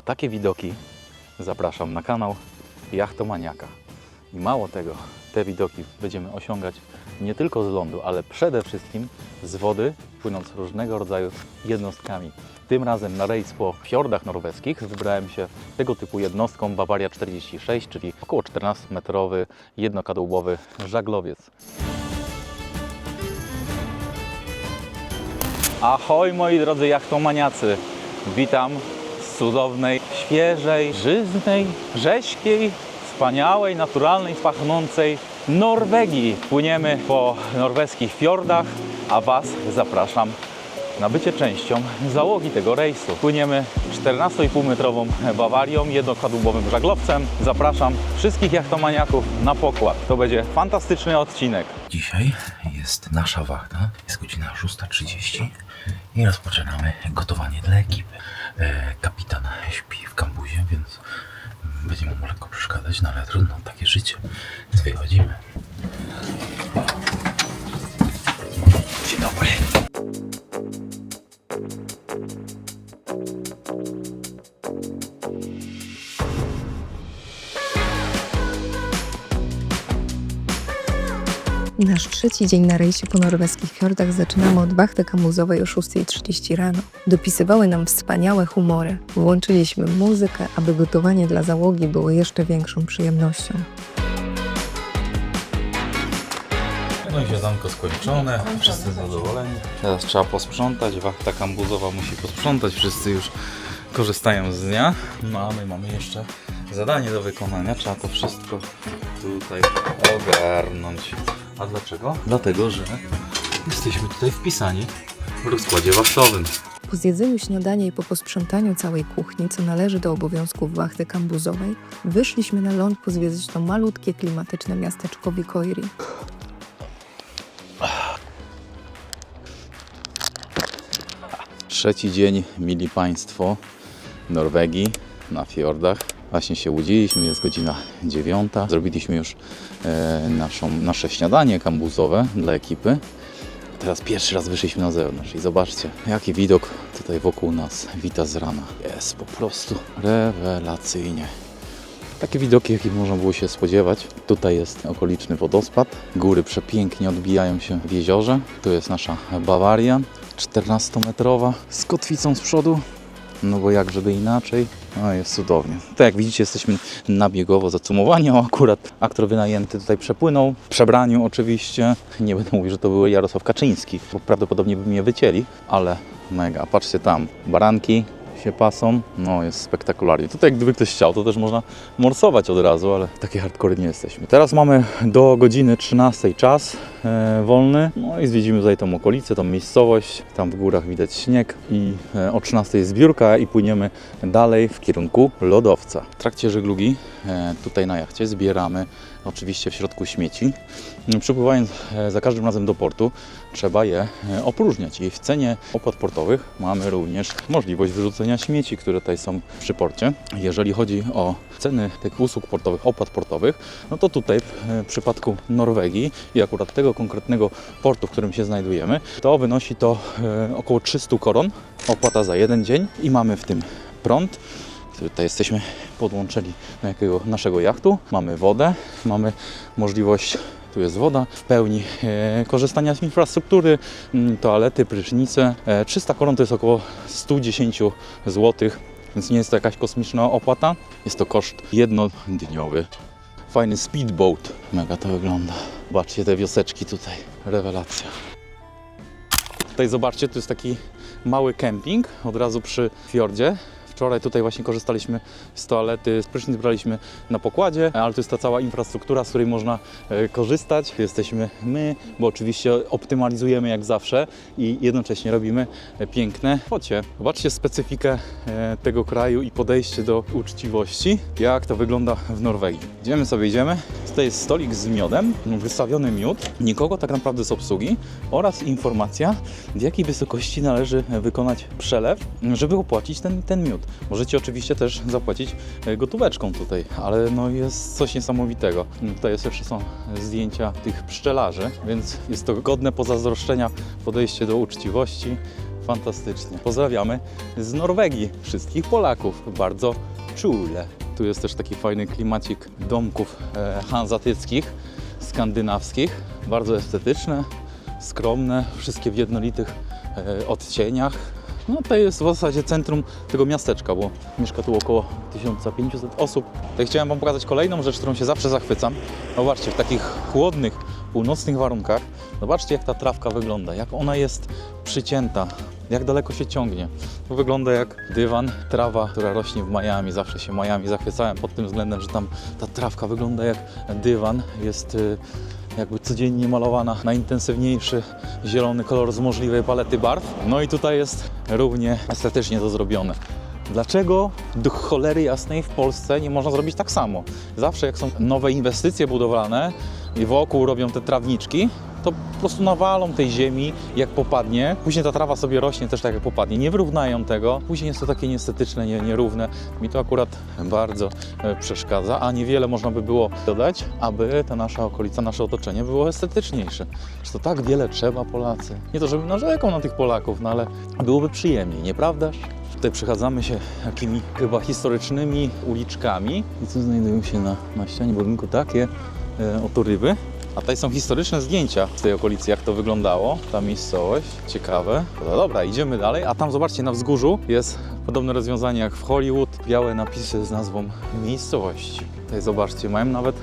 Po takie widoki zapraszam na kanał Jachtomaniaka. I mało tego, te widoki będziemy osiągać nie tylko z lądu, ale przede wszystkim z wody, płynąc różnego rodzaju jednostkami. Tym razem na rejs po fiordach norweskich wybrałem się tego typu jednostką Bavaria 46, czyli około 14-metrowy, jednokadłubowy żaglowiec. Ahoj moi drodzy jachtomaniacy! Witam z cudownej, świeżej, żyznej, rześkiej, wspaniałej, naturalnej, pachnącej Norwegii. Płyniemy po norweskich fiordach, a Was zapraszam na bycie częścią załogi tego rejsu. Płyniemy 14,5-metrową Bawarią, jednokadłubowym żaglowcem. Zapraszam wszystkich jachtomaniaków na pokład. To będzie fantastyczny odcinek. Dzisiaj jest nasza wachta, jest godzina 6:30 i rozpoczynamy gotowanie dla ekipy. Kapitan śpi w kambuzie, więc będzie mu lekko przeszkadzać, no ale trudno, takie życie, więc wychodzimy. Dzień dobry. Nasz trzeci dzień na rejsie po norweskich fiordach zaczynamy od wachty kambuzowej o 6:30 rano. Dopisywały nam wspaniałe humory. Włączyliśmy muzykę, aby gotowanie dla załogi było jeszcze większą przyjemnością. No i siadanko skończone, wszyscy zadowoleni. Teraz trzeba posprzątać, wachta kambuzowa musi posprzątać, wszyscy już korzystają z dnia. No a my mamy jeszcze zadanie do wykonania, trzeba to wszystko tutaj ogarnąć. A dlaczego? Dlatego, że jesteśmy tutaj wpisani w rozkładzie wachtowym. Po zjedzeniu śniadania i po posprzątaniu całej kuchni, co należy do obowiązków wachty kambuzowej, wyszliśmy na ląd pozwiedzać to malutkie, klimatyczne miasteczko Vikoiri. Trzeci dzień, mili Państwo, Norwegii na fiordach. Właśnie się łudziliśmy, jest godzina 9. Zrobiliśmy już nasze śniadanie kambuzowe dla ekipy. Teraz pierwszy raz wyszliśmy na zewnątrz i zobaczcie, jaki widok tutaj wokół nas wita z rana. Jest po prostu rewelacyjnie. Takie widoki, jakich można było się spodziewać. Tutaj jest okoliczny wodospad. Góry przepięknie odbijają się w jeziorze. Tu jest nasza Bawaria, 14-metrowa, z kotwicą z przodu. No bo jak żeby inaczej, no jest cudownie. Tak jak widzicie, jesteśmy na biegowo zacumowani. Akurat aktor wynajęty tutaj przepłynął, w przebraniu oczywiście. Nie będę mówił, że to był Jarosław Kaczyński, bo prawdopodobnie by mnie wycięli, ale mega. Patrzcie tam, baranki się pasą, no jest spektakularnie. Tutaj gdyby ktoś chciał, to też można morsować od razu, ale takie hardcore nie jesteśmy. Teraz mamy do godziny 13 czas wolny, no i zwiedzimy tutaj tą okolicę, tą miejscowość, tam w górach widać śnieg i o 13 jest zbiórka i płyniemy dalej w kierunku lodowca. W trakcie żeglugi tutaj na jachcie zbieramy oczywiście w środku śmieci. Przypływając za każdym razem do portu, trzeba je opróżniać i w cenie opłat portowych mamy również możliwość wyrzucenia śmieci, które tutaj są przy porcie. Jeżeli chodzi o ceny tych usług portowych, opłat portowych, no to tutaj w przypadku Norwegii i akurat tego konkretnego portu, w którym się znajdujemy, to wynosi to około 300 koron, opłata za jeden dzień i mamy w tym prąd. Tutaj jesteśmy podłączeni do naszego jachtu, mamy wodę, mamy możliwość, tu jest woda, w pełni korzystania z infrastruktury, toalety, prysznice. 300 koron to jest około 110 zł, więc nie jest to jakaś kosmiczna opłata, jest to koszt jednodniowy. Fajny speedboat, mega to wygląda. Zobaczcie te wioseczki tutaj, rewelacja. Tutaj zobaczcie, tu jest taki mały kemping od razu przy fiordzie. Wczoraj tutaj właśnie korzystaliśmy z toalety, z prysznic braliśmy na pokładzie, ale to jest ta cała infrastruktura, z której można korzystać. Jesteśmy my, bo oczywiście optymalizujemy jak zawsze i jednocześnie robimy piękne focie. Zobaczcie specyfikę tego kraju i podejście do uczciwości, jak to wygląda w Norwegii. Idziemy. Tutaj jest stolik z miodem, wystawiony miód, nikogo tak naprawdę z obsługi oraz informacja, w jakiej wysokości należy wykonać przelew, żeby opłacić ten miód. Możecie oczywiście też zapłacić gotóweczką tutaj, ale no jest coś niesamowitego. Tutaj jeszcze są zdjęcia tych pszczelarzy, więc jest to godne pozazdroszczenia podejście do uczciwości. fantastycznie. Pozdrawiamy z Norwegii wszystkich Polaków, bardzo czule. Tu jest też taki fajny klimacik domków hanzatyckich, skandynawskich, bardzo estetyczne, skromne, wszystkie w jednolitych odcieniach. No to jest w zasadzie centrum tego miasteczka, bo mieszka tu około 1500 osób. Tutaj chciałem Wam pokazać kolejną rzecz, którą się zawsze zachwycam. Zobaczcie, w takich chłodnych, północnych warunkach, zobaczcie jak ta trawka wygląda, jak ona jest przycięta, jak daleko się ciągnie. To wygląda jak dywan, trawa, która rośnie w Miami. Zawsze się Miami zachwycałem pod tym względem, że tam ta trawka wygląda jak dywan. Jest jakby codziennie malowana na intensywniejszy zielony kolor z możliwej palety barw. No i tutaj jest równie estetycznie to zrobione. Dlaczego do cholery jasnej w Polsce nie można zrobić tak samo? Zawsze jak są nowe inwestycje budowlane i wokół robią te trawniczki, to po prostu nawalą tej ziemi jak popadnie. Później ta trawa sobie rośnie też tak jak popadnie. Nie wyrównają tego. Później jest to takie nieestetyczne, nierówne. Mi to akurat bardzo przeszkadza, a niewiele można by było dodać, aby ta nasza okolica, nasze otoczenie było estetyczniejsze. Że to tak wiele trzeba, Polacy. Nie to, żebym narzekał na tych Polaków, no ale byłoby przyjemniej, nieprawdaż? Tutaj przechadzamy się takimi chyba historycznymi uliczkami. I co znajdują się na ścianie budynku? Takie oto ryby. A tutaj są historyczne zdjęcia z tej okolicy, jak to wyglądało, ta miejscowość. Ciekawe. No dobra, idziemy dalej. A tam zobaczcie, na wzgórzu jest podobne rozwiązanie jak w Hollywood. Białe napisy z nazwą miejscowości. Tutaj zobaczcie, mają nawet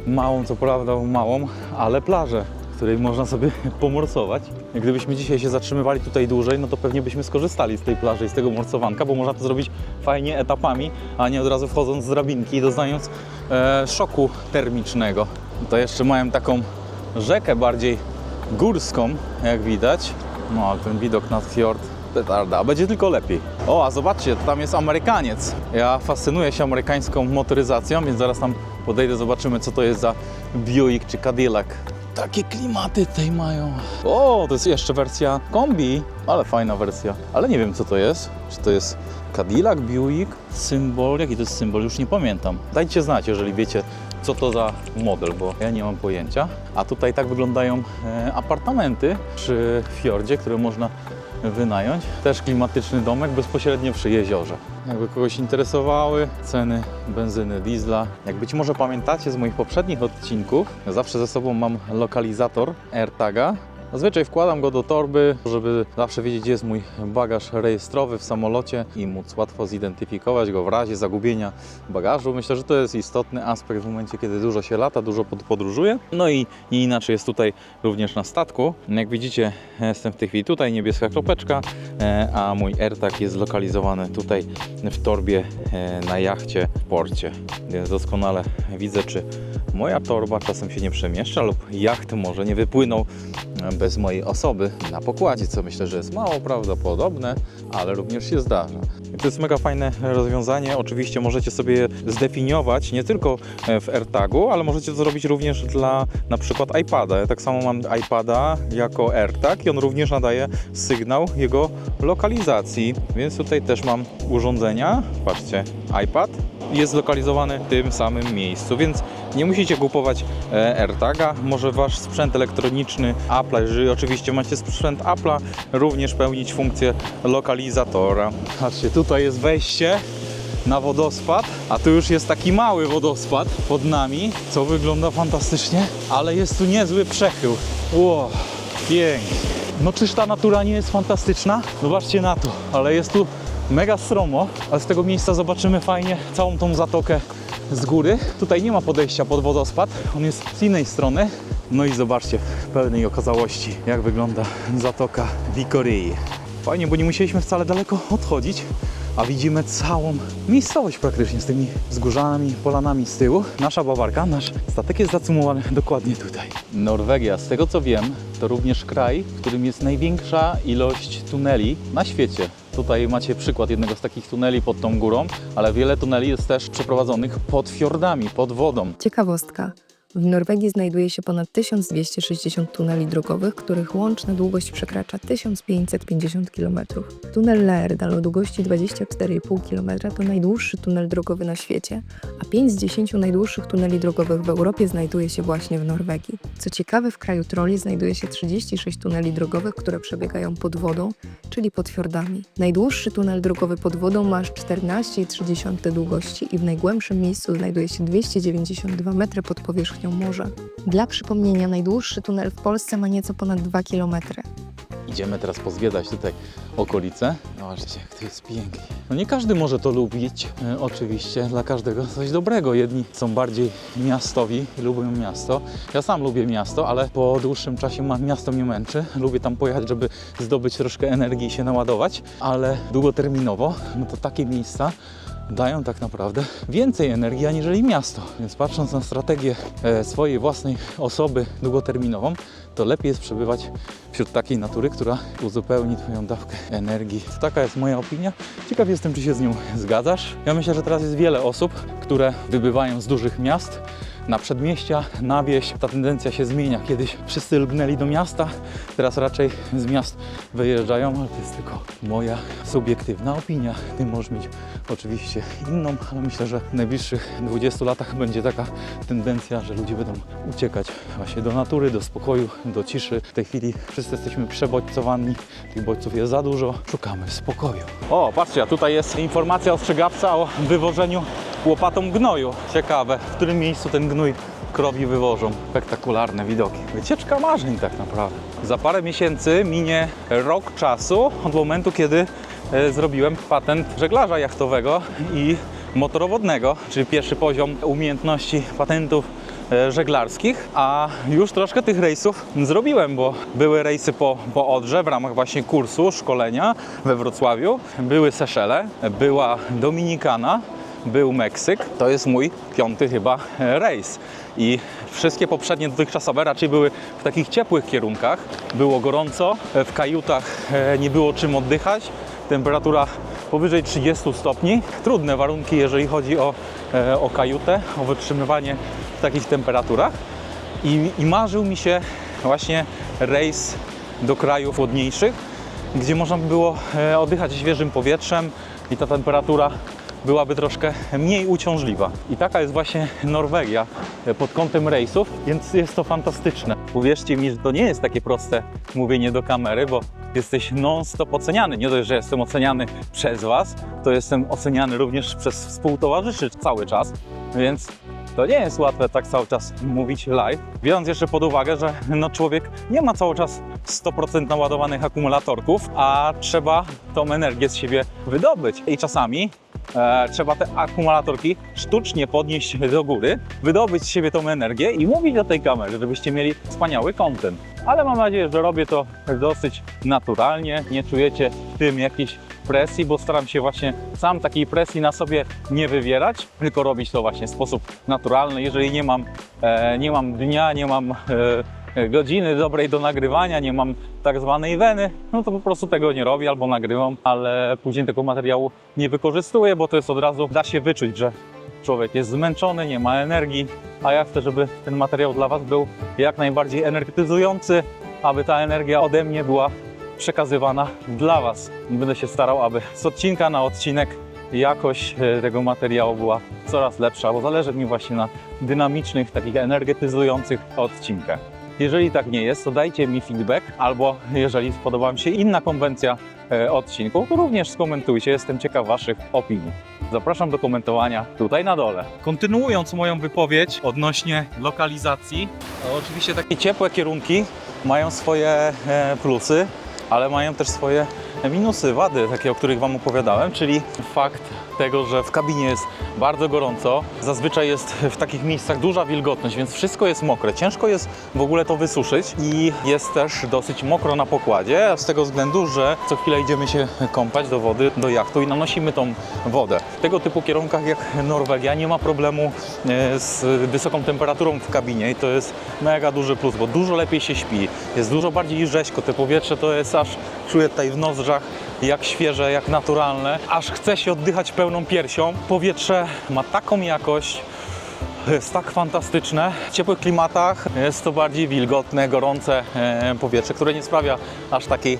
małą, co prawda małą, ale plażę, w której można sobie pomorsować. Jak gdybyśmy dzisiaj się zatrzymywali tutaj dłużej, no to pewnie byśmy skorzystali z tej plaży i z tego morsowanka, bo można to zrobić fajnie etapami, a nie od razu wchodząc z drabinki i doznając szoku termicznego. To jeszcze mają taką rzekę bardziej górską, jak widać. No, ale ten widok nad fiord, petarda, a będzie tylko lepiej. O, a zobaczcie, tam jest Amerykaniec. Ja fascynuję się amerykańską motoryzacją, więc zaraz tam podejdę, zobaczymy, co to jest za Buick czy Cadillac. Takie klimaty tutaj mają. O, to jest jeszcze wersja kombi, ale fajna wersja. Ale nie wiem, co to jest. Czy to jest Cadillac, Buick, symbol, jaki to jest symbol, już nie pamiętam. Dajcie znać, jeżeli wiecie, co to za model, bo ja nie mam pojęcia. A tutaj tak wyglądają apartamenty przy fiordzie, które można wynająć. Też klimatyczny domek bezpośrednio przy jeziorze. Jakby kogoś interesowały ceny benzyny, diesla. Jak być może pamiętacie z moich poprzednich odcinków, zawsze ze sobą mam lokalizator AirTaga. Zazwyczaj wkładam go do torby, żeby zawsze wiedzieć, gdzie jest mój bagaż rejestrowy w samolocie i móc łatwo zidentyfikować go w razie zagubienia bagażu. Myślę, że to jest istotny aspekt w momencie, kiedy dużo się lata, dużo podróżuje. No i nie inaczej jest tutaj również na statku. Jak widzicie, jestem w tej chwili tutaj, niebieska kropeczka, a mój AirTag jest zlokalizowany tutaj w torbie na jachcie w porcie. Więc doskonale widzę, czy moja torba czasem się nie przemieszcza lub jacht może nie wypłynął bez mojej osoby na pokładzie, co myślę, że jest mało prawdopodobne, ale również się zdarza. To jest mega fajne rozwiązanie. Oczywiście możecie sobie zdefiniować nie tylko w AirTagu, ale możecie to zrobić również dla na przykład iPada. Ja tak samo mam iPada jako AirTag i on również nadaje sygnał jego lokalizacji, więc tutaj też mam urządzenia. Patrzcie, iPad jest zlokalizowany w tym samym miejscu, więc nie musicie kupować AirTaga. Może wasz sprzęt elektroniczny Apple'a, jeżeli oczywiście macie sprzęt Apple'a, również pełnić funkcję lokalizatora. Patrzcie, tutaj jest wejście na wodospad, a tu już jest taki mały wodospad pod nami, co wygląda fantastycznie, ale jest tu niezły przechył. Wow, pięknie. No czyż ta natura nie jest fantastyczna? Zobaczcie na to, ale jest tu mega stromo, ale z tego miejsca zobaczymy fajnie całą tą zatokę z góry. Tutaj nie ma podejścia pod wodospad, on jest z innej strony. No i zobaczcie w pełnej okazałości, jak wygląda zatoka Victorii. Fajnie, bo nie musieliśmy wcale daleko odchodzić, a widzimy całą miejscowość praktycznie z tymi wzgórzami, polanami z tyłu. Nasza bawarka, nasz statek jest zacumowany dokładnie tutaj. Norwegia, z tego co wiem, to również kraj, w którym jest największa ilość tuneli na świecie. Tutaj macie przykład jednego z takich tuneli pod tą górą, ale wiele tuneli jest też przeprowadzonych pod fiordami, pod wodą. Ciekawostka. W Norwegii znajduje się ponad 1260 tuneli drogowych, których łączna długość przekracza 1550 km. Tunel Lærdal o długości 24,5 km to najdłuższy tunel drogowy na świecie, a 5 z 10 najdłuższych tuneli drogowych w Europie znajduje się właśnie w Norwegii. Co ciekawe, w kraju Troli znajduje się 36 tuneli drogowych, które przebiegają pod wodą, czyli pod fiordami. Najdłuższy tunel drogowy pod wodą ma aż 14,3 długości i w najgłębszym miejscu znajduje się 292 metry pod powierzchnią morza. Dla przypomnienia, najdłuższy tunel w Polsce ma nieco ponad 2 km. Idziemy teraz pozwiedzać tutaj okolice. Zobaczcie, jak to jest pięknie. No nie każdy może to lubić, oczywiście, dla każdego coś dobrego. Jedni są bardziej miastowi i lubią miasto. Ja sam lubię miasto, ale po dłuższym czasie miasto mnie męczy. Lubię tam pojechać, żeby zdobyć troszkę energii i się naładować, ale długoterminowo, no to takie miejsca dają tak naprawdę więcej energii aniżeli miasto. Więc patrząc na strategię swojej własnej osoby długoterminową, to lepiej jest przebywać wśród takiej natury, która uzupełni Twoją dawkę energii. Taka jest moja opinia. Ciekaw jestem, czy się z nią zgadzasz. Ja myślę, że teraz jest wiele osób, które wybywają z dużych miast na przedmieścia, na wieś. Ta tendencja się zmienia. Kiedyś wszyscy lgnęli do miasta, teraz raczej z miast wyjeżdżają, ale to jest tylko moja subiektywna opinia. Ty możesz mieć oczywiście inną, ale myślę, że w najbliższych 20 latach będzie taka tendencja, że ludzie będą uciekać właśnie do natury, do spokoju, do ciszy. W tej chwili wszyscy jesteśmy przebodźcowani, tych bodźców jest za dużo, szukamy spokoju. O, patrzcie, a tutaj jest informacja ostrzegawcza o wywożeniu łopatą gnoju. Ciekawe, w którym miejscu ten gnój krowi wywożą. Spektakularne widoki. Wycieczka marzeń tak naprawdę. Za parę miesięcy minie rok czasu od momentu, kiedy zrobiłem patent żeglarza jachtowego i motorowodnego, czyli pierwszy poziom umiejętności patentów żeglarskich, a już troszkę tych rejsów zrobiłem, bo były rejsy po Odrze w ramach właśnie kursu, szkolenia we Wrocławiu, były Seszele, była Dominikana, był Meksyk. To jest mój 5. chyba rejs. I wszystkie poprzednie dotychczasowe raczej były w takich ciepłych kierunkach. Było gorąco, w kajutach nie było czym oddychać. Temperatura powyżej 30 stopni. Trudne warunki, jeżeli chodzi o kajutę, o wytrzymywanie w takich temperaturach. I marzył mi się właśnie rejs do krajów chłodniejszych, gdzie można by było oddychać świeżym powietrzem i ta temperatura byłaby troszkę mniej uciążliwa. I taka jest właśnie Norwegia pod kątem rejsów, więc jest to fantastyczne. Uwierzcie mi, że to nie jest takie proste mówienie do kamery, bo jesteś non-stop oceniany. Nie dość, że jestem oceniany przez Was, to jestem oceniany również przez współtowarzyszy cały czas, więc to nie jest łatwe tak cały czas mówić live. Biorąc jeszcze pod uwagę, że człowiek nie ma cały czas 100% naładowanych akumulatorków, a trzeba tą energię z siebie wydobyć. I czasami trzeba te akumulatorki sztucznie podnieść do góry, wydobyć z siebie tą energię i mówić do tej kamery, żebyście mieli wspaniały content. Ale mam nadzieję, że robię to dosyć naturalnie, nie czujecie w tym jakiejś presji, bo staram się właśnie sam takiej presji na sobie nie wywierać, tylko robić to właśnie w sposób naturalny. Jeżeli nie mam dnia, nie mam godziny dobrej do nagrywania, nie mam tak zwanej weny, no to po prostu tego nie robię albo nagrywam, ale później tego materiału nie wykorzystuję, bo to jest od razu, da się wyczuć, że człowiek jest zmęczony, nie ma energii, a ja chcę, żeby ten materiał dla Was był jak najbardziej energetyzujący, aby ta energia ode mnie była przekazywana dla Was. Będę się starał, aby z odcinka na odcinek jakość tego materiału była coraz lepsza, bo zależy mi właśnie na dynamicznych, takich energetyzujących odcinkach. Jeżeli tak nie jest, to dajcie mi feedback, albo jeżeli spodoba Wam się inna konwencja odcinku, to również skomentujcie, jestem ciekaw Waszych opinii. Zapraszam do komentowania tutaj na dole. Kontynuując moją wypowiedź odnośnie lokalizacji, oczywiście takie ciepłe kierunki mają swoje plusy, ale mają też swoje minusy, wady, takie, o których Wam opowiadałem, czyli fakt tego, że w kabinie jest bardzo gorąco, zazwyczaj jest w takich miejscach duża wilgotność, więc wszystko jest mokre, ciężko jest w ogóle to wysuszyć i jest też dosyć mokro na pokładzie, z tego względu, że co chwilę idziemy się kąpać do wody, do jachtu i nanosimy tą wodę. W tego typu kierunkach jak Norwegia nie ma problemu z wysoką temperaturą w kabinie i to jest mega duży plus, bo dużo lepiej się śpi, jest dużo bardziej rzeźko, te powietrze to jest aż, czuję tutaj w nozdrzach, jak świeże, jak naturalne, aż chce się oddychać pełną piersią. Powietrze ma taką jakość, jest tak fantastyczne. W ciepłych klimatach jest to bardziej wilgotne, gorące powietrze, które nie sprawia aż takiej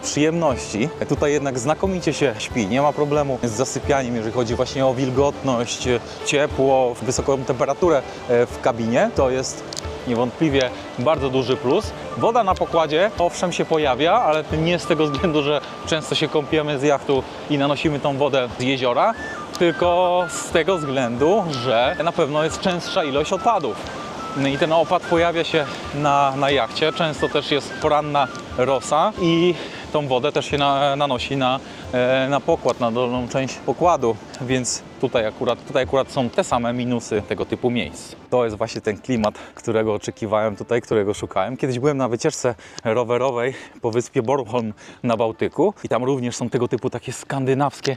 przyjemności. Tutaj jednak znakomicie się śpi, nie ma problemu z zasypianiem, jeżeli chodzi właśnie o wilgotność, ciepło, wysoką temperaturę w kabinie. To jest niewątpliwie bardzo duży plus. Woda na pokładzie owszem się pojawia, ale nie z tego względu, że często się kąpiemy z jachtu i nanosimy tą wodę z jeziora, tylko z tego względu, że na pewno jest częstsza ilość odpadów. I ten opad pojawia się na jachcie, często też jest poranna rosa i tą wodę też się nanosi na pokład, na dolną część pokładu, więc tutaj akurat są te same minusy tego typu miejsc. To jest właśnie ten klimat, którego oczekiwałem tutaj, którego szukałem. Kiedyś byłem na wycieczce rowerowej po wyspie Bornholm na Bałtyku i tam również są tego typu takie skandynawskie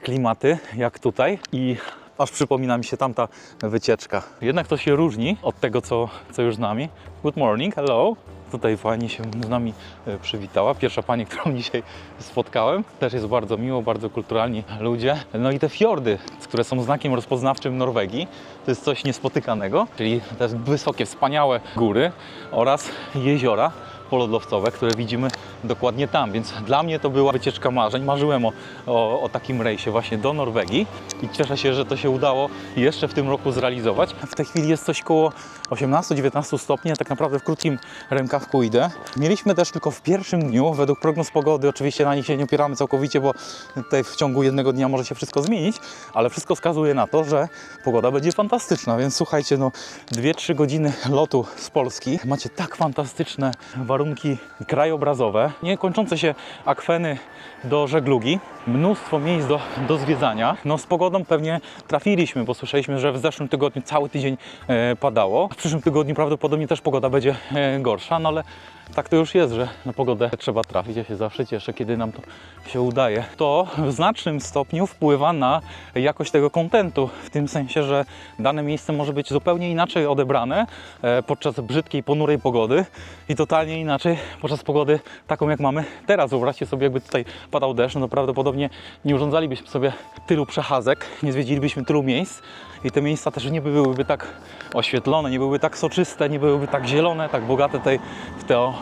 klimaty jak tutaj i aż przypomina mi się tamta wycieczka. Jednak to się różni od tego, co już z nami. Good morning, hello. Tutaj pani się z nami przywitała. Pierwsza pani, którą dzisiaj spotkałem. Też jest bardzo miło, bardzo kulturalni ludzie. No i te fiordy, które są znakiem rozpoznawczym Norwegii, to jest coś niespotykanego, czyli te wysokie, wspaniałe góry oraz jeziora polodowcowe, które widzimy dokładnie tam, więc dla mnie to była wycieczka marzeń. Marzyłem o takim rejsie właśnie do Norwegii i cieszę się, że to się udało jeszcze w tym roku zrealizować. W tej chwili jest coś koło 18-19 stopni, tak naprawdę w krótkim rękawku idę. Mieliśmy też tylko w pierwszym dniu, według prognoz pogody, oczywiście na nich się nie opieramy całkowicie, bo tutaj w ciągu jednego dnia może się wszystko zmienić, ale wszystko wskazuje na to, że pogoda będzie fantastyczna, więc słuchajcie, no 2-3 godziny lotu z Polski, macie tak fantastyczne warunki krajobrazowe, niekończące się akweny do żeglugi, mnóstwo miejsc do zwiedzania. No z pogodą pewnie trafiliśmy, bo słyszeliśmy, że w zeszłym tygodniu cały tydzień padało. W przyszłym tygodniu prawdopodobnie też pogoda będzie gorsza, no ale tak to już jest, że na pogodę trzeba trafić. Ja się zawsze cieszę, kiedy nam to się udaje. To w znacznym stopniu wpływa na jakość tego kontentu, w tym sensie, że dane miejsce może być zupełnie inaczej odebrane podczas brzydkiej, ponurej pogody i totalnie inaczej podczas pogody taką, jak mamy teraz. Wyobraźcie sobie, jakby tutaj padał deszcz, no to prawdopodobnie nie urządzalibyśmy sobie tylu przechadzek, nie zwiedzilibyśmy tylu miejsc i te miejsca też nie byłyby tak oświetlone, nie byłyby tak soczyste, nie byłyby tak zielone, tak bogate w to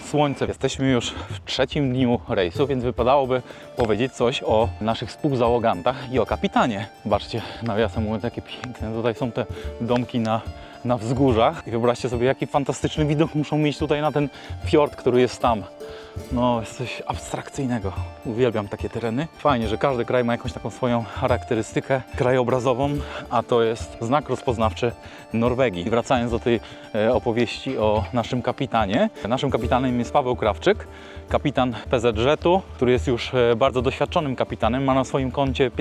słońce. Jesteśmy już w trzecim dniu rejsu, więc wypadałoby powiedzieć coś o naszych współzałogantach i o kapitanie. Zobaczcie, nawiasem mówiąc, jakie piękne tutaj są te domki na wzgórzach i wyobraźcie sobie, jaki fantastyczny widok muszą mieć tutaj na ten fiord, który jest tam. No, jest coś abstrakcyjnego. Uwielbiam takie tereny. Fajnie, że każdy kraj ma jakąś taką swoją charakterystykę krajobrazową, a to jest znak rozpoznawczy Norwegii. I wracając do tej opowieści o naszym kapitanie. Naszym kapitanem jest Paweł Krawczyk, kapitan PZŻ-u, który jest już bardzo doświadczonym kapitanem. Ma na swoim koncie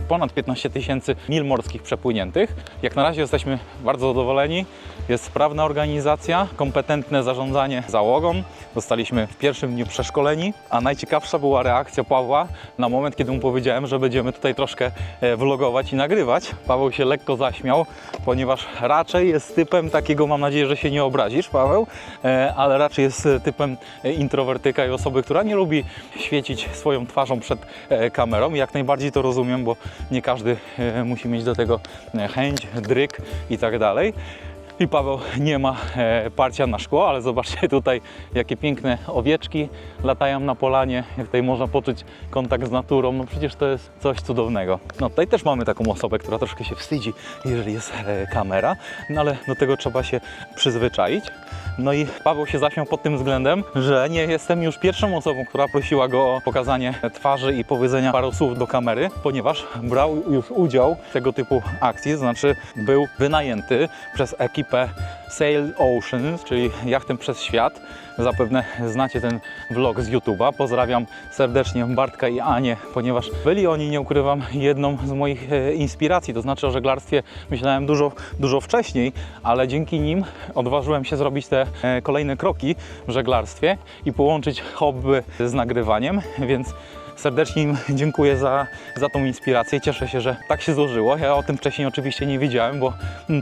ponad 15 tysięcy mil morskich przepłyniętych. Jak na razie jesteśmy bardzo zadowoleni. Jest sprawna organizacja, kompetentne zarządzanie załogą. Zostaliśmy w pierwszym dniu przeszkoleni, a najciekawsza była reakcja Pawła na moment, kiedy mu powiedziałem, że będziemy tutaj troszkę vlogować i nagrywać. Paweł się lekko zaśmiał, ponieważ raczej jest typem takiego, mam nadzieję, że się nie obrazisz, Paweł, ale raczej jest typem introwertyka i osoby, która nie lubi świecić swoją twarzą przed kamerą. I jak najbardziej to rozumiem, bo nie każdy musi mieć do tego chęć, dryg i tak dalej. I Paweł nie ma parcia na szkło, ale zobaczcie tutaj, jakie piękne owieczki latają na polanie, jak tutaj można poczuć kontakt z naturą, no przecież to jest coś cudownego. No tutaj też mamy taką osobę, która troszkę się wstydzi, jeżeli jest kamera, no ale do tego trzeba się przyzwyczaić. No i Paweł się zaśmiał pod tym względem, że nie jestem już pierwszą osobą, która prosiła go o pokazanie twarzy i powiedzenia paru słów do kamery, ponieważ brał już udział w tego typu akcji, to znaczy był wynajęty przez ekipę Sail Oceans, czyli Jachtem przez Świat. Zapewne znacie ten vlog z YouTube'a. Pozdrawiam serdecznie Bartka i Anię, ponieważ byli oni, nie ukrywam, jedną z moich inspiracji. To znaczy o żeglarstwie myślałem dużo wcześniej, ale dzięki nim odważyłem się zrobić te kolejne kroki w żeglarstwie i połączyć hobby z nagrywaniem, więc serdecznie im dziękuję za tą inspirację. Cieszę się, że tak się złożyło. Ja o tym wcześniej oczywiście nie wiedziałem, bo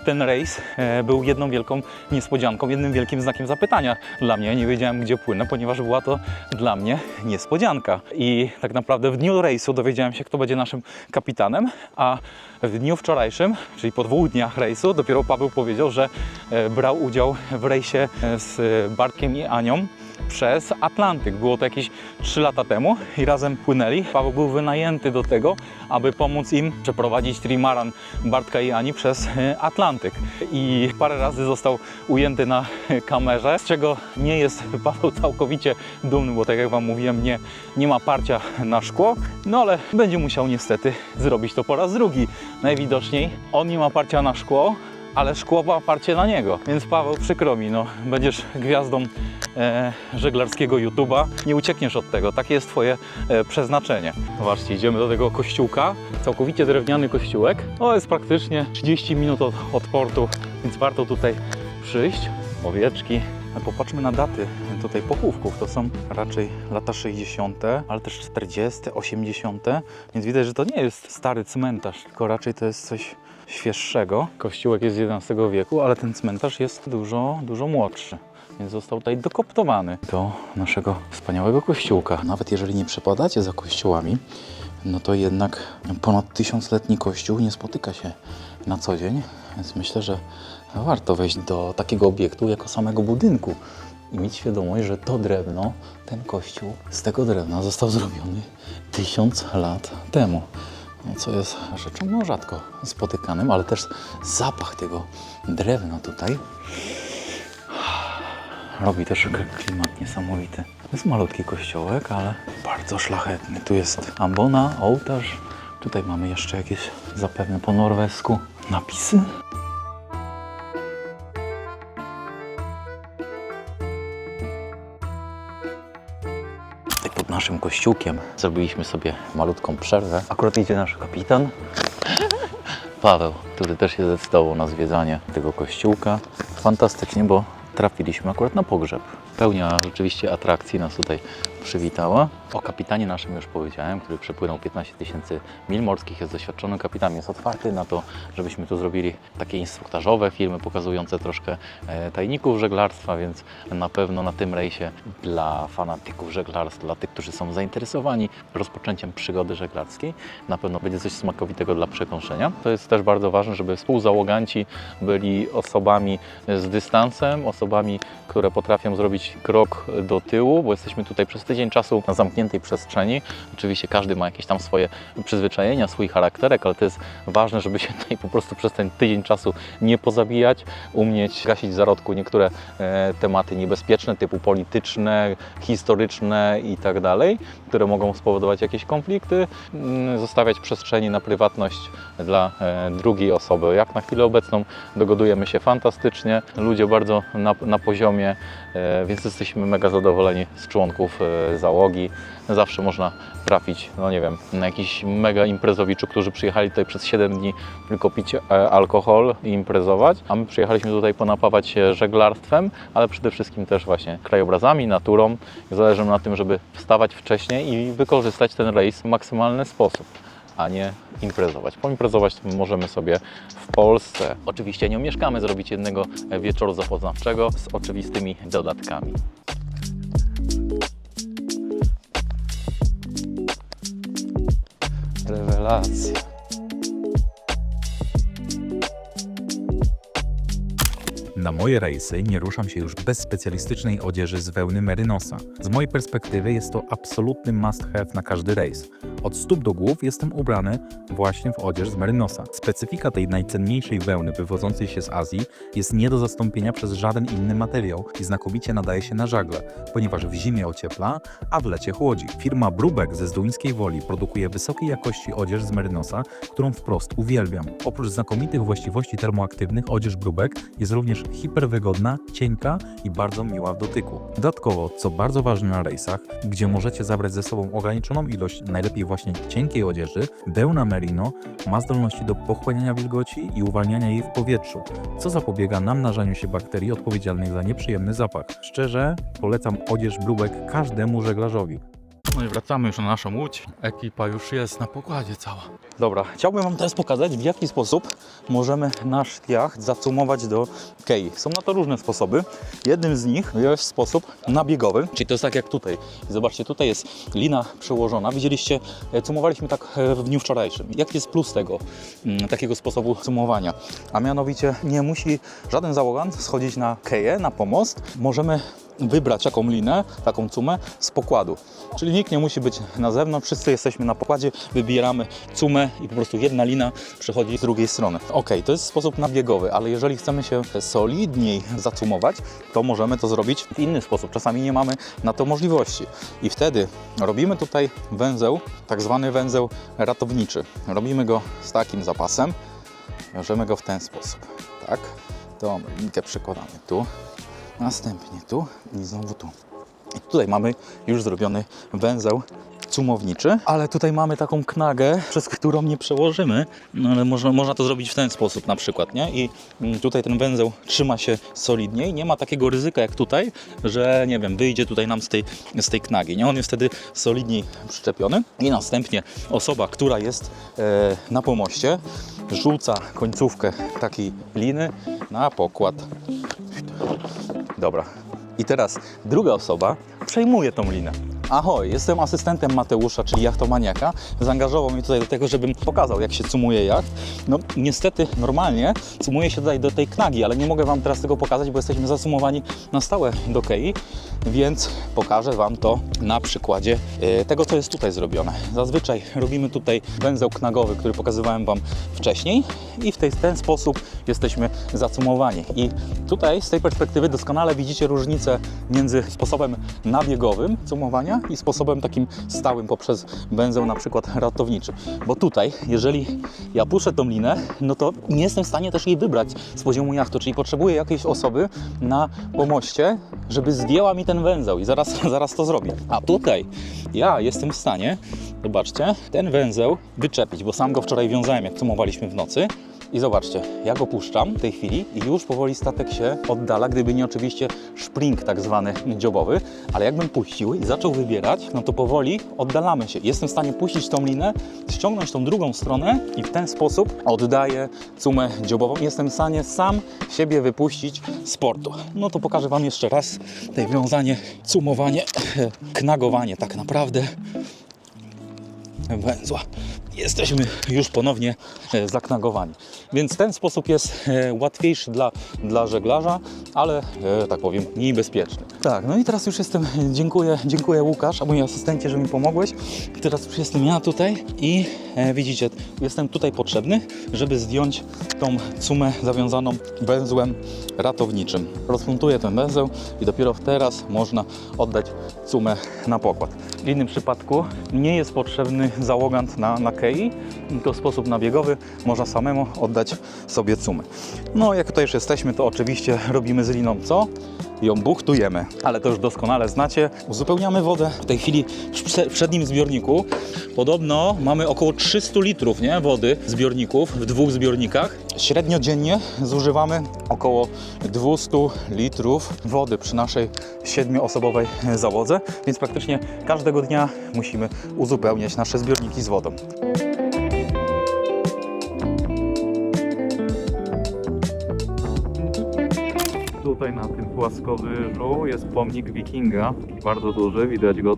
ten rejs był jedną wielką niespodzianką, jednym wielkim znakiem zapytania dla mnie. Nie wiedziałem, gdzie płynę, ponieważ była to dla mnie niespodzianka. I tak naprawdę w dniu rejsu dowiedziałem się, kto będzie naszym kapitanem, a w dniu wczorajszym, czyli po 2 dniach rejsu, dopiero Paweł powiedział, że brał udział w rejsie z Bartkiem i Anią przez Atlantyk. Było to jakieś 3 lata temu i razem płynęli. Paweł był wynajęty do tego, aby pomóc im przeprowadzić trimaran Bartka i Ani przez Atlantyk. I parę razy został ujęty na kamerze, z czego nie jest Paweł całkowicie dumny, bo tak jak Wam mówiłem, nie ma parcia na szkło, no ale będzie musiał niestety zrobić to po raz drugi. Najwidoczniej on nie ma parcia na szkło, ale szkło ma parcie na niego. Więc Paweł, przykro mi, no, będziesz gwiazdą żeglarskiego YouTube'a. Nie uciekniesz od tego, takie jest Twoje przeznaczenie. Zobaczcie, idziemy do tego kościółka, całkowicie drewniany kościółek. To jest praktycznie 30 minut od portu, więc warto tutaj przyjść. Owieczki. Popatrzmy na daty tutaj pochówków. To są raczej lata 60., ale też 40., 80., więc widać, że to nie jest stary cmentarz, tylko raczej to jest coś świeższego. Kościółek jest z XI wieku, ale ten cmentarz jest dużo młodszy, więc został tutaj dokoptowany do naszego wspaniałego kościółka. Nawet jeżeli nie przepadacie za kościołami, no to jednak ponad 1000-letni kościół nie spotyka się na co dzień, więc myślę, że warto wejść do takiego obiektu jako samego budynku i mieć świadomość, że to drewno, ten kościół z tego drewna został zrobiony 1000 lat temu. No, co jest rzeczą no, rzadko spotykanym, ale też zapach tego drewna tutaj robi też klimat niesamowity. To jest malutki kościołek, ale bardzo szlachetny. Tu jest ambona, ołtarz. Tutaj mamy jeszcze jakieś zapewne po norwesku napisy. Pod naszym kościółkiem zrobiliśmy sobie malutką przerwę. Akurat idzie nasz kapitan Paweł, który też się zdecydował na zwiedzanie tego kościółka. Fantastycznie, bo trafiliśmy akurat na pogrzeb. Pełnia rzeczywiście atrakcji nas tutaj przywitała. O kapitanie naszym już powiedziałem, który przepłynął 15 000 mil morskich, jest doświadczonym kapitanem, jest otwarty na to, żebyśmy tu zrobili takie instruktażowe filmy pokazujące troszkę tajników żeglarstwa, więc na pewno na tym rejsie dla fanatyków żeglarstwa, dla tych, którzy są zainteresowani rozpoczęciem przygody żeglarskiej, na pewno będzie coś smakowitego dla przekąszenia. To jest też bardzo ważne, żeby współzałoganci byli osobami z dystansem, osobami, które potrafią zrobić krok do tyłu, bo jesteśmy tutaj przez tydzień czasu na zamkniętej przestrzeni. Oczywiście każdy ma jakieś tam swoje przyzwyczajenia, swój charakterek, ale to jest ważne, żeby się tutaj po prostu przez ten tydzień czasu nie pozabijać, umieć gasić w zarodku niektóre tematy niebezpieczne, typu polityczne, historyczne i tak dalej, które mogą spowodować jakieś konflikty, zostawiać przestrzeni na prywatność dla drugiej osoby. Jak na chwilę obecną dogadujemy się fantastycznie, ludzie bardzo na poziomie, więc jesteśmy mega zadowoleni z członków załogi. Zawsze można trafić, no nie wiem, na jakichś mega imprezowiczów, którzy przyjechali tutaj przez 7 dni tylko pić alkohol i imprezować, a my przyjechaliśmy tutaj ponapawać się żeglarstwem, ale przede wszystkim też właśnie krajobrazami, naturą. Zależy nam na tym, żeby wstawać wcześniej i wykorzystać ten rejs w maksymalny sposób, a nie imprezować. Poimprezować możemy sobie w Polsce. Oczywiście nie omieszkamy zrobić jednego wieczoru zapoznawczego z oczywistymi dodatkami. Rewelacja. Na moje rejsy nie ruszam się już bez specjalistycznej odzieży z wełny Merinosa. Z mojej perspektywy jest to absolutny must have na każdy rejs. Od stóp do głów jestem ubrany właśnie w odzież z Merinosa. Specyfika tej najcenniejszej wełny wywodzącej się z Azji jest nie do zastąpienia przez żaden inny materiał i znakomicie nadaje się na żagle, ponieważ w zimie ociepla, a w lecie chłodzi. Firma Brubeck ze Zduńskiej Woli produkuje wysokiej jakości odzież z Merinosa, którą wprost uwielbiam. Oprócz znakomitych właściwości termoaktywnych, odzież Brubeck jest również hiperwygodna, cienka i bardzo miła w dotyku. Dodatkowo, co bardzo ważne na rejsach, gdzie możecie zabrać ze sobą ograniczoną ilość, najlepiej właśnie cienkiej odzieży, wełna merino ma zdolności do pochłaniania wilgoci i uwalniania jej w powietrzu, co zapobiega namnażaniu się bakterii odpowiedzialnych za nieprzyjemny zapach. Szczerze, polecam odzież Brubeck każdemu żeglarzowi. No i wracamy już na naszą łódź. Ekipa już jest na pokładzie cała. Dobra, chciałbym Wam teraz pokazać, w jaki sposób możemy nasz jacht zacumować do kei. Są na to różne sposoby. Jednym z nich jest sposób nabiegowy, czyli to jest tak jak tutaj. Zobaczcie, tutaj jest lina przełożona. Widzieliście, cumowaliśmy tak w dniu wczorajszym. Jaki jest plus tego, takiego sposobu cumowania? A mianowicie nie musi żaden załogant schodzić na keję, na pomost. Możemy wybrać jaką linę, taką cumę z pokładu. Czyli nikt nie musi być na zewnątrz, wszyscy jesteśmy na pokładzie, wybieramy cumę i po prostu jedna lina przechodzi z drugiej strony. Ok, to jest sposób nabiegowy, ale jeżeli chcemy się solidniej zacumować, to możemy to zrobić w inny sposób. Czasami nie mamy na to możliwości. I wtedy robimy tutaj węzeł, tak zwany węzeł ratowniczy. Robimy go z takim zapasem, wiążemy go w ten sposób. Tak, tą linkę przykładamy tu. Następnie tu i znowu tu. I tutaj mamy już zrobiony węzeł cumowniczy, ale tutaj mamy taką knagę, przez którą nie przełożymy, no ale można to zrobić w ten sposób na przykład, nie? I tutaj ten węzeł trzyma się solidniej, nie ma takiego ryzyka jak tutaj, że nie wiem, wyjdzie tutaj nam z tej knagi, nie? On jest wtedy solidniej przyczepiony i następnie osoba, która jest na pomoście, rzuca końcówkę takiej liny na pokład. Dobra. I teraz druga osoba przejmuje tą linę. Ahoj, jestem asystentem Mateusza, czyli jachtomaniaka. Zaangażował mnie tutaj do tego, żebym pokazał, jak się cumuje jacht. No niestety normalnie cumuje się tutaj do tej knagi, ale nie mogę Wam teraz tego pokazać, bo jesteśmy zasumowani na stałe do kei, więc pokażę Wam to na przykładzie tego, co jest tutaj zrobione. Zazwyczaj robimy tutaj węzeł knagowy, który pokazywałem Wam wcześniej i w ten sposób jesteśmy zacumowani. I tutaj z tej perspektywy doskonale widzicie różnicę między sposobem nabiegowym cumowania i sposobem takim stałym poprzez węzeł na przykład ratowniczy. Bo tutaj, jeżeli ja puszczę tą linę, no to nie jestem w stanie też jej wybrać z poziomu jachtu, czyli potrzebuję jakiejś osoby na pomoście, żeby zdjęła mi ten węzeł i zaraz to zrobię. A tutaj ja jestem w stanie, zobaczcie, ten węzeł wyczepić, bo sam go wczoraj wiązałem, jak cumowaliśmy w nocy. I zobaczcie, ja go puszczam w tej chwili i już powoli statek się oddala, gdyby nie oczywiście szpring tak zwany dziobowy, ale jakbym puścił i zaczął wybierać, no to powoli oddalamy się. Jestem w stanie puścić tą linę, ściągnąć tą drugą stronę i w ten sposób oddaję cumę dziobową. Jestem w stanie sam siebie wypuścić z portu. No to pokażę Wam jeszcze raz tutaj wiązanie, cumowanie, knagowanie tak naprawdę węzła. Jesteśmy już ponownie zaknagowani. Więc ten sposób jest łatwiejszy dla żeglarza, ale tak powiem mniej bezpieczny. Tak, no i teraz już jestem, dziękuję Łukasz, a mój asystencie, że mi pomogłeś. Teraz już jestem ja tutaj i widzicie, jestem tutaj potrzebny, żeby zdjąć tą cumę zawiązaną węzłem ratowniczym. Rozmontuję ten węzeł i dopiero teraz można oddać cumę na pokład. W innym przypadku nie jest potrzebny załogant na kei, to w sposób nabiegowy można samemu oddać sobie cumę. No jak tutaj już jesteśmy, to oczywiście robimy z liną co? Ją buchtujemy, ale to już doskonale znacie. Uzupełniamy wodę. W tej chwili w przednim zbiorniku podobno mamy około 300 litrów wody zbiorników w 2 zbiornikach. Średnio dziennie zużywamy około 200 litrów wody przy naszej 7-osobowej załodze, więc praktycznie każdego dnia musimy uzupełniać nasze zbiorniki z wodą. Tutaj na tym płaskowyżu jest pomnik Wikinga, bardzo duży, widać go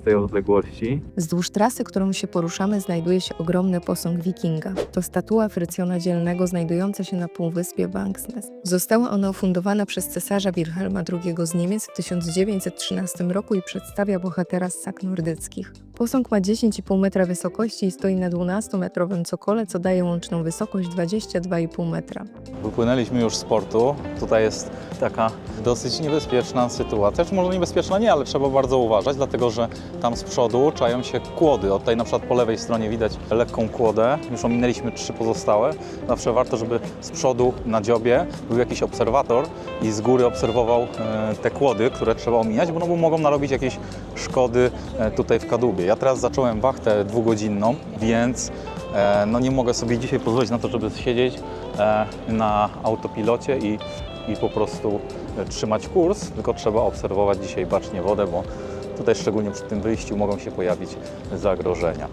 z tej odległości. Wzdłuż trasy, którą się poruszamy, znajduje się ogromny posąg Wikinga. To statua Frycjona Dzielnego znajdująca się na półwyspie Vangsnes. Została ona ufundowana przez cesarza Wilhelma II z Niemiec w 1913 roku i przedstawia bohatera z sag nordyckich. Posąg ma 10,5 metra wysokości i stoi na 12-metrowym cokole, co daje łączną wysokość 22,5 metra. Wypłynęliśmy już z portu. Tutaj jest taka dosyć niebezpieczna sytuacja. Czy może niebezpieczna nie, ale trzeba bardzo uważać, dlatego że tam z przodu czają się kłody. Od tutaj na przykład po lewej stronie widać lekką kłodę. Już ominęliśmy 3 pozostałe. Zawsze warto, żeby z przodu na dziobie był jakiś obserwator i z góry obserwował te kłody, które trzeba omijać, bo mogą narobić jakieś szkody tutaj w kadłubie. Ja teraz zacząłem wachtę 2-godzinną, więc no nie mogę sobie dzisiaj pozwolić na to, żeby siedzieć na autopilocie i po prostu trzymać kurs, tylko trzeba obserwować dzisiaj bacznie wodę, bo Tutaj szczególnie przy tym wyjściu mogą się pojawić zagrożenia.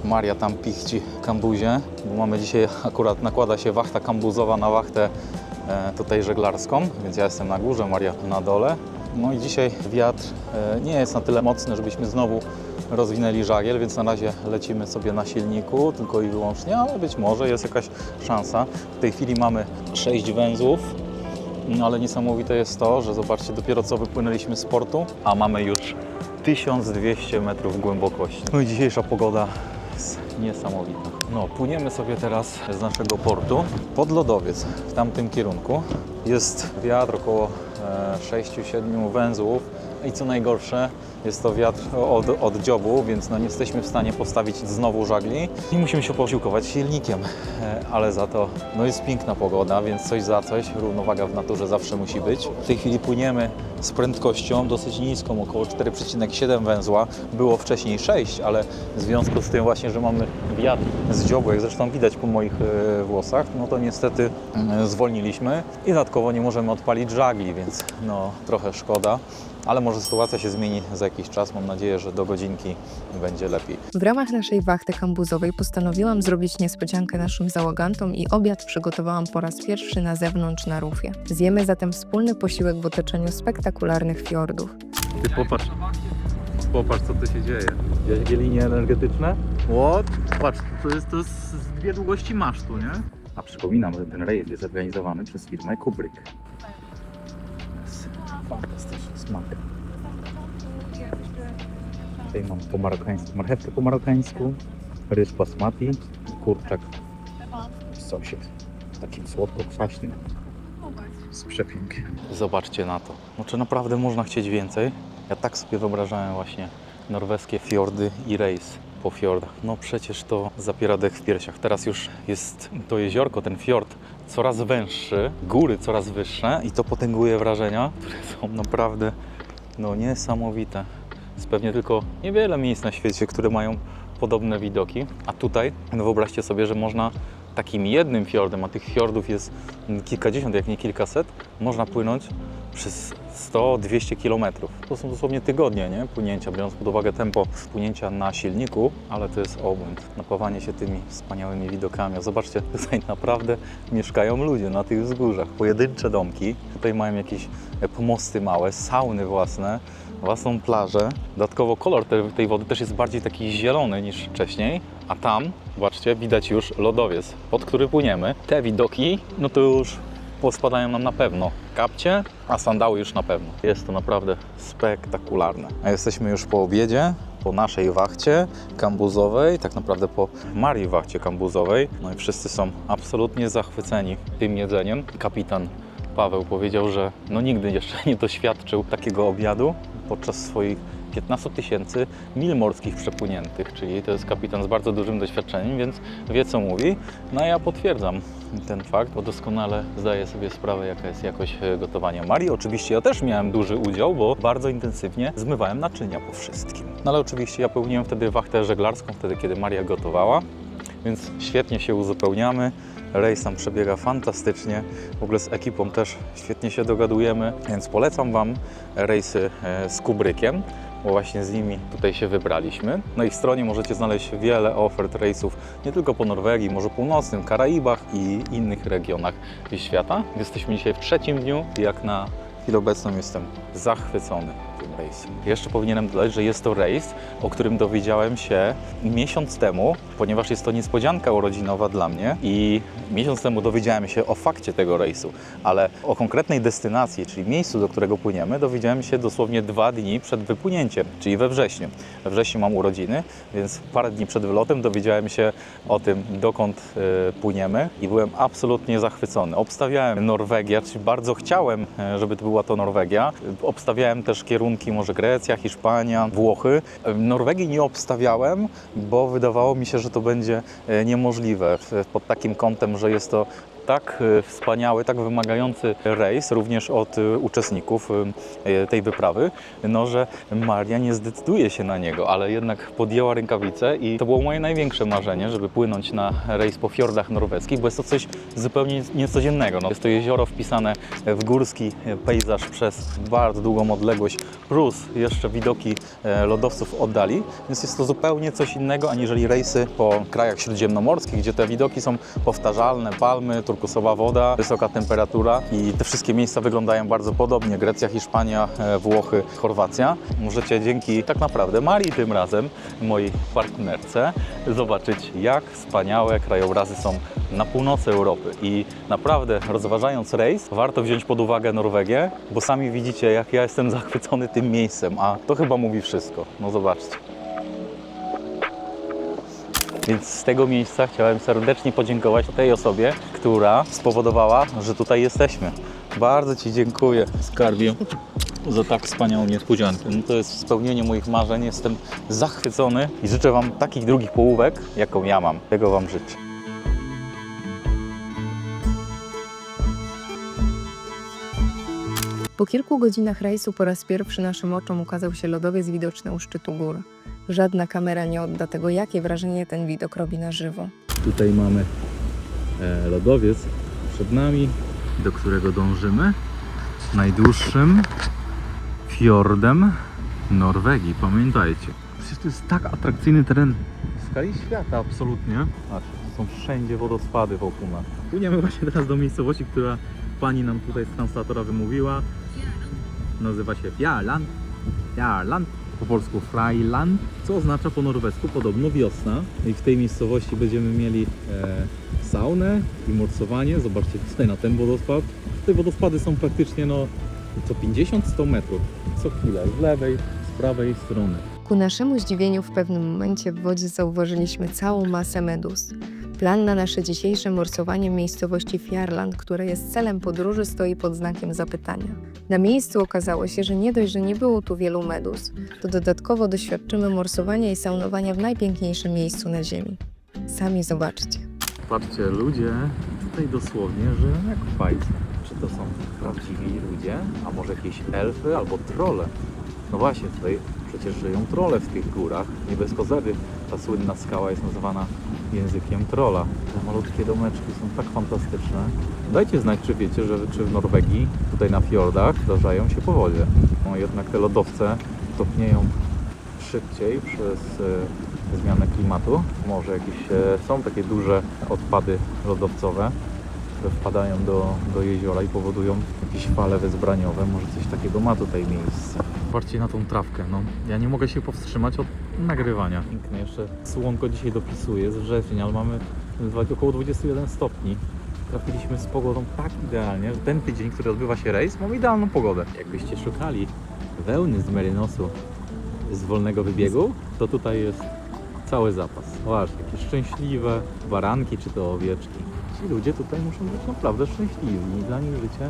Maria tam pichci w kambuzie, bo mamy dzisiaj akurat nakłada się wachta kambuzowa na wachtę tutaj żeglarską, więc ja jestem na górze, Maria na dole. No i dzisiaj wiatr nie jest na tyle mocny, żebyśmy znowu rozwinęli żagiel, więc na razie lecimy sobie na silniku tylko i wyłącznie, ale być może jest jakaś szansa. W tej chwili mamy 6 węzłów, no ale niesamowite jest to, że zobaczcie, dopiero co wypłynęliśmy z portu, a mamy już 1200 metrów głębokości. No i dzisiejsza pogoda jest niesamowita. No, płyniemy sobie teraz z naszego portu pod lodowiec w tamtym kierunku. Jest wiatr około 6-7 węzłów i co najgorsze, jest to wiatr od dziobu, więc no nie jesteśmy w stanie postawić znowu żagli i musimy się posiłkować silnikiem, ale za to no jest piękna pogoda, więc coś za coś, równowaga w naturze zawsze musi być. W tej chwili płyniemy z prędkością dosyć niską, około 4,7 węzła, było wcześniej 6, ale w związku z tym właśnie, że mamy wiatr z dziobu, jak zresztą widać po moich włosach, no to niestety zwolniliśmy i dodatkowo nie możemy odpalić żagli, więc no trochę szkoda. Ale może sytuacja się zmieni za jakiś czas. Mam nadzieję, że do godzinki będzie lepiej. W ramach naszej wachty kambuzowej postanowiłam zrobić niespodziankę naszym załogantom i obiad przygotowałam po raz pierwszy na zewnątrz na rufie. Zjemy zatem wspólny posiłek w otoczeniu spektakularnych fiordów. Ty popatrz co tu się dzieje. Widziałeś jakie linie energetyczne? What? Patrz, to jest dwie długości masztu, nie? A przypominam, że ten rejs jest zorganizowany przez firmę Kubrick. Fantastyczny smak. Tutaj mam marchewkę po marokańsku, ryż basmati, kurczak w sosie takim słodko-kwaśnym. Jest przepięknie. Zobaczcie na to. No czy naprawdę można chcieć więcej? Ja tak sobie wyobrażałem właśnie norweskie fiordy i rejs po fiordach. No przecież to zapiera dech w piersiach. Teraz już jest to jeziorko, ten fiord coraz węższy, góry coraz wyższe i to potęguje wrażenia, które są naprawdę no niesamowite. Jest pewnie tylko niewiele miejsc na świecie, które mają podobne widoki, a tutaj no wyobraźcie sobie, że można takim jednym fiordem, a tych fiordów jest kilkadziesiąt, jak nie kilkaset, można płynąć przez 100-200 km. To są dosłownie tygodnie, nie? Płynięcia, biorąc pod uwagę tempo płynięcia na silniku, ale to jest obłęd. Napawanie się tymi wspaniałymi widokami. Zobaczcie, tutaj naprawdę mieszkają ludzie na tych wzgórzach. Pojedyncze domki, tutaj mają jakieś pomosty małe, sauny własną plażę. Dodatkowo kolor tej wody też jest bardziej taki zielony niż wcześniej, a tam, zobaczcie, widać już lodowiec, pod który płyniemy. Te widoki, no to już pospadają nam na pewno kapcie, a sandały już na pewno. Jest to naprawdę spektakularne. A jesteśmy już po obiedzie, po naszej wachcie kambuzowej, tak naprawdę po Marii wachcie kambuzowej. No i wszyscy są absolutnie zachwyceni tym jedzeniem. Kapitan Paweł powiedział, że no nigdy jeszcze nie doświadczył takiego obiadu podczas swoich 15 000 mil morskich przepłyniętych, czyli to jest kapitan z bardzo dużym doświadczeniem, więc wie co mówi. No a ja potwierdzam ten fakt, bo doskonale zdaję sobie sprawę, jaka jest jakość gotowania Marii. Oczywiście ja też miałem duży udział, bo bardzo intensywnie zmywałem naczynia po wszystkim. No ale oczywiście ja pełniłem wtedy wachtę żeglarską, wtedy kiedy Maria gotowała, więc świetnie się uzupełniamy. Rejs tam przebiega fantastycznie, w ogóle z ekipą też świetnie się dogadujemy, więc polecam Wam rejsy z Kubrickiem, bo właśnie z nimi tutaj się wybraliśmy. Na ich stronie możecie znaleźć wiele ofert rejsów, nie tylko po Norwegii, Morzu Północnym, Karaibach i innych regionach świata. Jesteśmy dzisiaj w trzecim dniu i jak na chwilę obecną jestem zachwycony tym rejsem. Jeszcze powinienem dodać, że jest to rejs, o którym dowiedziałem się miesiąc temu, ponieważ jest to niespodzianka urodzinowa dla mnie i miesiąc temu dowiedziałem się o fakcie tego rejsu, ale o konkretnej destynacji, czyli miejscu, do którego płyniemy, dowiedziałem się dosłownie 2 dni przed wypłynięciem, czyli we wrześniu. We wrześniu mam urodziny, więc parę dni przed wylotem dowiedziałem się o tym, dokąd płyniemy i byłem absolutnie zachwycony. Obstawiałem Norwegię, czyli bardzo chciałem, żeby to była to Norwegia. Obstawiałem też kierunki może Grecja, Hiszpania, Włochy. Norwegii nie obstawiałem, bo wydawało mi się, że to będzie niemożliwe pod takim kątem, że jest to tak wspaniały, tak wymagający rejs również od uczestników tej wyprawy, no że Maria nie zdecyduje się na niego, ale jednak podjęła rękawice i to było moje największe marzenie, żeby płynąć na rejs po fiordach norweskich, bo jest to coś zupełnie niecodziennego. No, jest to jezioro wpisane w górski pejzaż przez bardzo długą odległość, plus jeszcze widoki lodowców w oddali, więc jest to zupełnie coś innego aniżeli rejsy po krajach śródziemnomorskich, gdzie te widoki są powtarzalne, palmy, turkusowa woda, wysoka temperatura i te wszystkie miejsca wyglądają bardzo podobnie. Grecja, Hiszpania, Włochy, Chorwacja. Możecie dzięki tak naprawdę Marii tym razem, mojej partnerce, zobaczyć, jak wspaniałe krajobrazy są na północy Europy. I naprawdę, rozważając rejs, warto wziąć pod uwagę Norwegię, bo sami widzicie, jak ja jestem zachwycony tym miejscem, a to chyba mówi wszystko. No zobaczcie. Więc z tego miejsca chciałem serdecznie podziękować tej osobie, która spowodowała, że tutaj jesteśmy. Bardzo Ci dziękuję, skarbie, za tak wspaniałą niespodziankę. No to jest spełnienie moich marzeń. Jestem zachwycony i życzę Wam takich drugich połówek, jaką ja mam. Tego Wam życzę. Po kilku godzinach rejsu po raz pierwszy naszym oczom ukazał się lodowiec widoczny u szczytu gór. Żadna kamera nie odda tego, jakie wrażenie ten widok robi na żywo. Tutaj mamy lodowiec przed nami, do którego dążymy. Najdłuższym fiordem Norwegii, pamiętajcie. Przecież to jest tak atrakcyjny teren w skali świata, absolutnie. Patrzcie, to są wszędzie wodospady wokół nas. Płyniemy właśnie teraz do miejscowości, która pani nam tutaj z translatora wymówiła. Nazywa się Fjarland. Fjarland. Po polsku Frajland, co oznacza po norwesku podobno wiosna. I w tej miejscowości będziemy mieli saunę i morsowanie. Zobaczcie tutaj na ten wodospad. Te wodospady są praktycznie co 50-100 metrów. Co chwilę, z lewej, z prawej strony. Ku naszemu zdziwieniu w pewnym momencie w wodzie zauważyliśmy całą masę meduz. Plan na nasze dzisiejsze morsowanie w miejscowości Fjarland, które jest celem podróży, stoi pod znakiem zapytania. Na miejscu okazało się, że nie dość, że nie było tu wielu meduz, to dodatkowo doświadczymy morsowania i saunowania w najpiękniejszym miejscu na ziemi. Sami zobaczcie. Patrzcie, ludzie tutaj dosłownie żyją jak w bajce. Czy to są prawdziwi ludzie, a może jakieś elfy albo trolle? No właśnie, tutaj przecież żyją trolle w tych górach. Nie bez kozery ta słynna skała jest nazywana językiem trolla. Te malutkie domeczki są tak fantastyczne. Dajcie znać, czy wiecie, czy w Norwegii, tutaj na fiordach, zdarzają się powodzie. No jednak te lodowce topnieją szybciej przez zmianę klimatu. Może jakieś są takie duże odpady lodowcowe, które wpadają do jeziora i powodują jakieś fale wezbraniowe. Może coś takiego ma tutaj miejsce. Patrzcie na tą trawkę. No, ja nie mogę się powstrzymać od nagrywania. Pięknie, jeszcze słonko dzisiaj dopisuje, jest wrzesień, ale mamy około 21 stopni. Trafiliśmy z pogodą tak idealnie, że ten tydzień, który odbywa się rejs, mamy idealną pogodę. Jakbyście szukali wełny z merynosu z wolnego wybiegu, to tutaj jest cały zapas. Właśnie, jakieś szczęśliwe baranki czy to owieczki. Ci ludzie tutaj muszą być naprawdę szczęśliwi i dla nich życie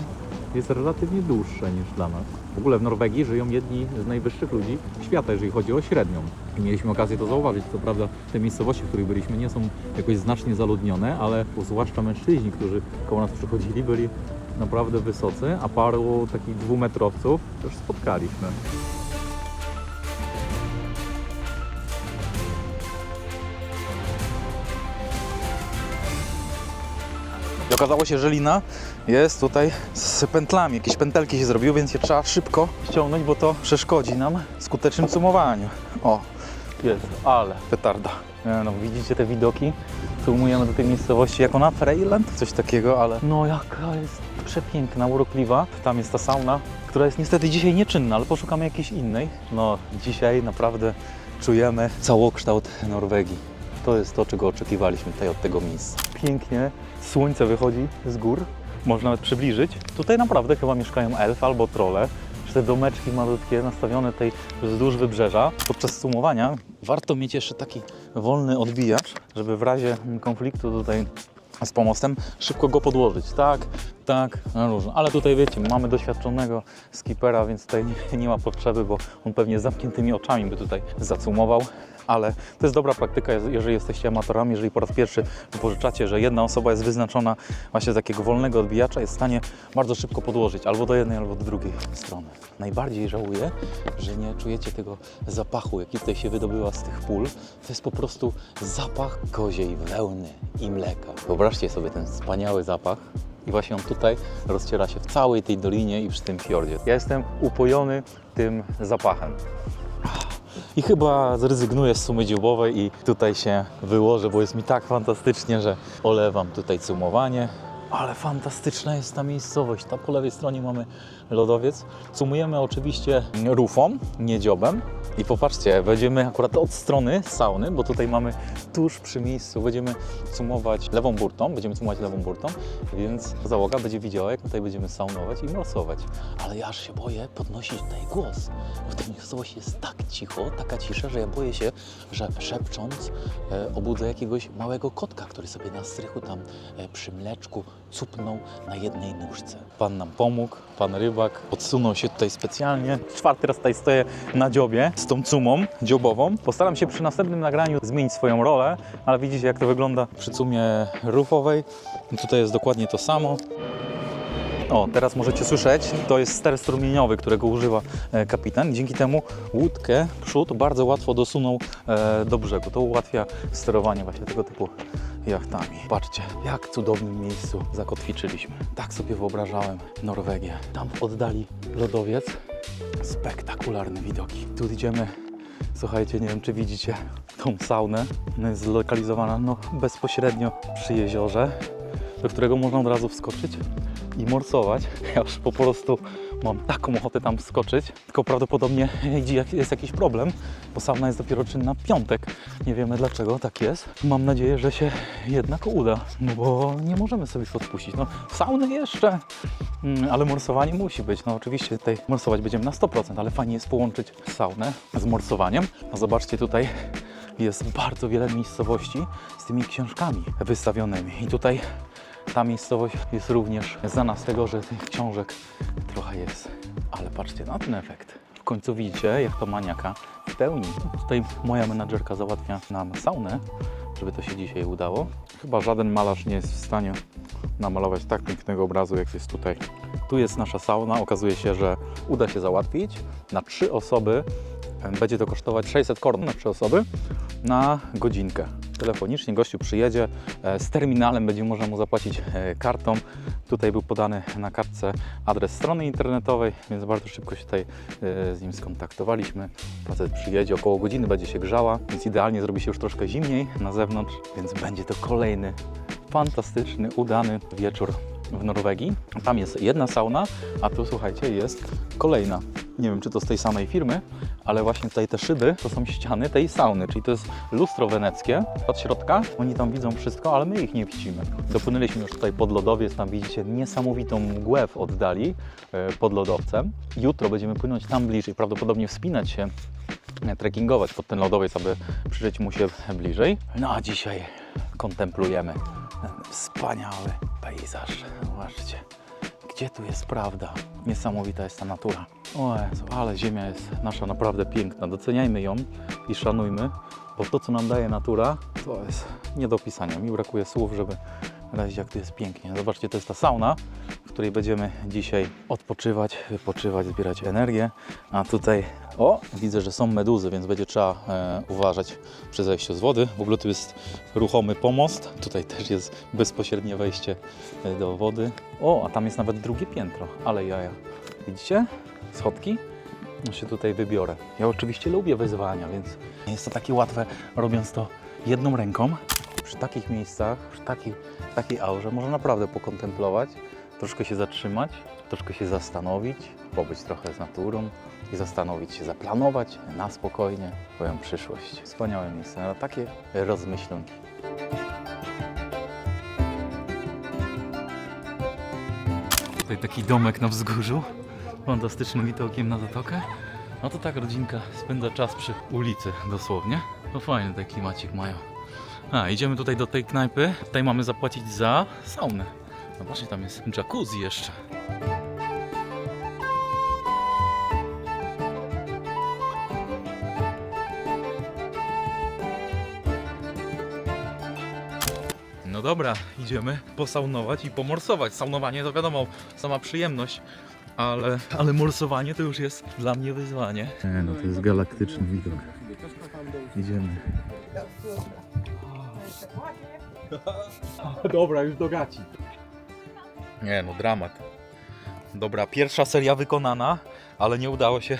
jest relatywnie dłuższe niż dla nas. W ogóle w Norwegii żyją jedni z najwyższych ludzi świata, jeżeli chodzi o średnią. I mieliśmy okazję to zauważyć. Co prawda te miejscowości, w których byliśmy, nie są jakoś znacznie zaludnione, ale zwłaszcza mężczyźni, którzy koło nas przychodzili, byli naprawdę wysocy, a paru takich dwumetrowców już spotkaliśmy. I okazało się, że lina jest tutaj z pętlami. Jakieś pętelki się zrobiły, więc je trzeba szybko ściągnąć, bo to przeszkodzi nam w skutecznym sumowaniu. O, jest, ale petarda. No, widzicie te widoki? Zoomujemy do tej miejscowości jako na Frejland, coś takiego, ale no jaka jest przepiękna, urokliwa. Tam jest ta sauna, która jest niestety dzisiaj nieczynna, ale poszukamy jakiejś innej. No, dzisiaj naprawdę czujemy całokształt Norwegii. To jest to, czego oczekiwaliśmy tutaj od tego miejsca. Pięknie, słońce wychodzi z gór, można nawet przybliżyć. Tutaj naprawdę chyba mieszkają elfy albo trolle. Te domeczki malutkie nastawione tutaj wzdłuż wybrzeża. Podczas sumowania warto mieć jeszcze taki wolny odbijacz, żeby w razie konfliktu tutaj z pomostem szybko go podłożyć. Tak, na różno. Ale tutaj wiecie, mamy doświadczonego skipera, więc tutaj nie ma potrzeby, bo on pewnie z zamkniętymi oczami by tutaj zacumował. ale to jest dobra praktyka, jeżeli jesteście amatorami, jeżeli po raz pierwszy wypożyczacie, że jedna osoba jest wyznaczona właśnie z takiego wolnego odbijacza, jest w stanie bardzo szybko podłożyć albo do jednej, albo do drugiej strony. Najbardziej żałuję, że nie czujecie tego zapachu, jaki tutaj się wydobywa z tych pól. To jest po prostu zapach koziej wełny i mleka. Wyobraźcie sobie ten wspaniały zapach. I właśnie on tutaj rozciera się w całej tej dolinie i przy tym fiordzie. Ja jestem upojony tym zapachem. I chyba zrezygnuję z sumy dziobowej i tutaj się wyłożę, bo jest mi tak fantastycznie, że olewam tutaj cumowanie. Ale fantastyczna jest ta miejscowość. Tam po lewej stronie mamy lodowiec. Cumujemy oczywiście rufą, nie dziobem. I popatrzcie, będziemy akurat od strony sauny, bo tutaj mamy tuż przy miejscu, będziemy cumować lewą burtą, więc załoga będzie widziała, jak tutaj będziemy saunować i morsować. Ale ja aż się boję podnosić tutaj głos, bo w tej miejscowości jest tak cicho, taka cisza, że ja boję się, że szepcząc obudzę jakiegoś małego kotka, który sobie na strychu tam przy mleczku cupnął na jednej nóżce. Pan nam pomógł, pan rybak odsunął się tutaj specjalnie. 4. raz tutaj stoję na dziobie z tą cumą dziobową. Postaram się przy następnym nagraniu zmienić swoją rolę, ale widzicie, jak to wygląda przy cumie rufowej. Tutaj jest dokładnie to samo. O, teraz możecie słyszeć, to jest ster strumieniowy, którego używa kapitan. Dzięki temu łódkę przód bardzo łatwo dosunął do brzegu. To ułatwia sterowanie właśnie tego typu jachtami. Patrzcie, jak cudownym miejscu zakotwiczyliśmy. Tak sobie wyobrażałem Norwegię. Tam w oddali lodowiec. Spektakularne widoki. Tu idziemy, słuchajcie, nie wiem, czy widzicie tą saunę. Ona jest zlokalizowana bezpośrednio przy jeziorze, do którego można od razu wskoczyć i morsować. Ja już po prostu mam taką ochotę tam wskoczyć, tylko prawdopodobnie jest jakiś problem, bo sauna jest dopiero czynna w piątek. Nie wiemy, dlaczego tak jest. Mam nadzieję, że się jednak uda, no bo nie możemy sobie odpuścić. No, sauny jeszcze, ale morsowanie musi być. No oczywiście tutaj morsować będziemy na 100%, ale fajnie jest połączyć saunę z morsowaniem. A zobaczcie, tutaj jest bardzo wiele miejscowości z tymi książkami wystawionymi. I tutaj ta miejscowość jest również znana z tego, że tych książek trochę jest. Ale patrzcie na ten efekt. W końcu widzicie, jak to maniaka w pełni. Tutaj moja menadżerka załatwia nam saunę, żeby to się dzisiaj udało. Chyba żaden malarz nie jest w stanie namalować tak pięknego obrazu, jak jest tutaj. Tu jest nasza sauna. Okazuje się, że uda się załatwić. Na 3 osoby będzie to kosztować 600 korn na 3 osoby na godzinkę. Telefonicznie gościu przyjedzie, z terminalem będzie można mu zapłacić kartą. Tutaj był podany na kartce adres strony internetowej, więc bardzo szybko się tutaj z nim skontaktowaliśmy. Facet przyjedzie, około godziny będzie się grzała, więc idealnie zrobi się już troszkę zimniej na zewnątrz, więc będzie to kolejny fantastyczny, udany wieczór w Norwegii. Tam jest jedna sauna, a tu słuchajcie, jest kolejna. Nie wiem, czy to z tej samej firmy, ale właśnie tutaj te szyby to są ściany tej sauny, czyli to jest lustro weneckie od środka. Oni tam widzą wszystko, ale my ich nie widzimy. Dopłynęliśmy już tutaj pod lodowiec, tam widzicie niesamowitą mgłę w oddali pod lodowcem. Jutro będziemy płynąć tam bliżej, prawdopodobnie wspinać się, trekkingować pod ten lodowiec, aby przyjrzeć mu się bliżej. No a dzisiaj kontemplujemy ten wspaniały pejzaż. Zobaczcie, gdzie tu jest prawda. Niesamowita jest ta natura. O Jezu, ale ziemia jest nasza naprawdę piękna. Doceniajmy ją i szanujmy, bo to, co nam daje natura, to jest nie do opisania. Mi brakuje słów, żeby wyrazić, jak tu jest pięknie. Zobaczcie, to jest ta sauna, w której będziemy dzisiaj odpoczywać, wypoczywać, zbierać energię. A tutaj, o, widzę, że są meduzy, więc będzie trzeba uważać przy zejściu z wody. W ogóle tu jest ruchomy pomost. Tutaj też jest bezpośrednie wejście do wody. O, a tam jest nawet drugie piętro, ale jaja. Widzicie? Schodki? Ja się tutaj wybiorę. Ja oczywiście lubię wyzwania, więc nie jest to takie łatwe, robiąc to jedną ręką. Przy takich miejscach, przy takiej aurze można naprawdę pokontemplować, troszkę się zatrzymać, troszkę się zastanowić, pobyć trochę z naturą i zastanowić się, zaplanować na spokojnie swoją przyszłość. Wspaniałe miejsce na takie rozmyślunki. Tutaj taki domek na wzgórzu, fantastycznym widokiem na zatokę. No to tak rodzinka spędza czas przy ulicy dosłownie. No fajny ten klimacik mają. A, idziemy tutaj do tej knajpy. Tutaj mamy zapłacić za saunę. Zobaczcie, tam jest jacuzzi jeszcze. dobra, idziemy posaunować i pomorsować. Saunowanie to wiadomo, sama przyjemność, ale morsowanie to już jest dla mnie wyzwanie. No to jest galaktyczny widok. Idziemy. Dobra, już do gaci. Nie no, dramat. Dobra, pierwsza seria wykonana, ale nie udało się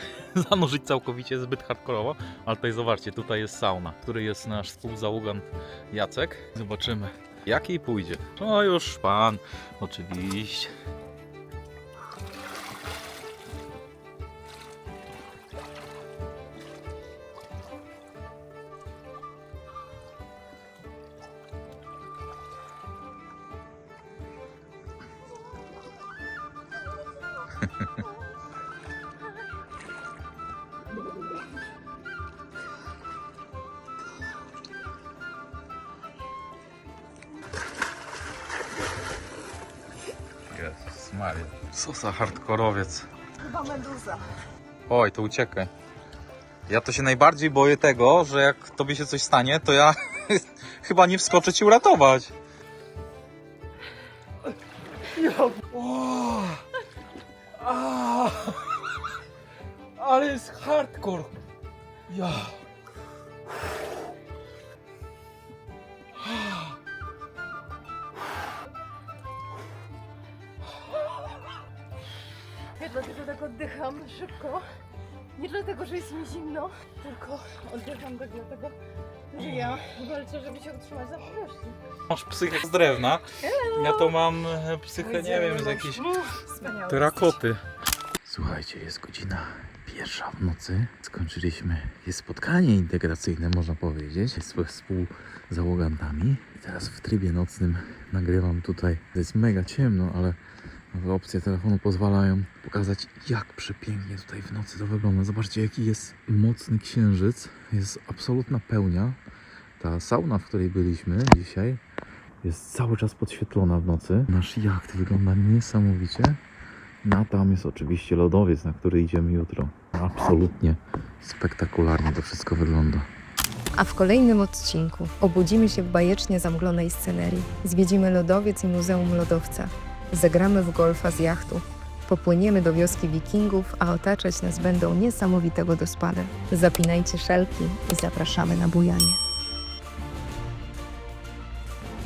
zanurzyć całkowicie zbyt hardkorowo. Ale tutaj zobaczcie, tutaj jest sauna, który jest nasz współzałogant Jacek. Zobaczymy, jak jej pójdzie. No już pan, oczywiście. Jezus Maria. Co za hardkorowiec. Chyba meduza. Oj, to uciekaj. Ja to się najbardziej boję tego, że jak tobie się coś stanie, to ja chyba nie wskoczę ci uratować. Ale jest hardcore. Ja. Ja dlatego tak oddycham szybko. Nie dlatego, że jest mi zimno, tylko oddycham tak dlatego, że ja walczę, żeby się utrzymać na powierzchni. Masz psychę z drewna. Ja to mam psychę, nie wiem, z jakiejś Wspaniałe. terakoty. Słuchajcie, jest godzina 1 w nocy. Skończyliśmy, jest spotkanie integracyjne, można powiedzieć, ze współzałogantami. I teraz w trybie nocnym nagrywam tutaj. Jest mega ciemno, ale nowe opcje telefonu pozwalają pokazać, jak przepięknie tutaj w nocy to wygląda. Zobaczcie, jaki jest mocny księżyc. Jest absolutna pełnia. Ta sauna, w której byliśmy dzisiaj, jest cały czas podświetlona w nocy. Nasz jacht wygląda niesamowicie. No a tam jest oczywiście lodowiec, na który idziemy jutro. Absolutnie spektakularnie to wszystko wygląda. A w kolejnym odcinku obudzimy się w bajecznie zamglonej scenerii. Zwiedzimy lodowiec i Muzeum Lodowca. Zagramy w golfa z jachtu. Popłyniemy do wioski wikingów, a otaczać nas będą niesamowite wodospady. Zapinajcie szelki i zapraszamy na bujanie.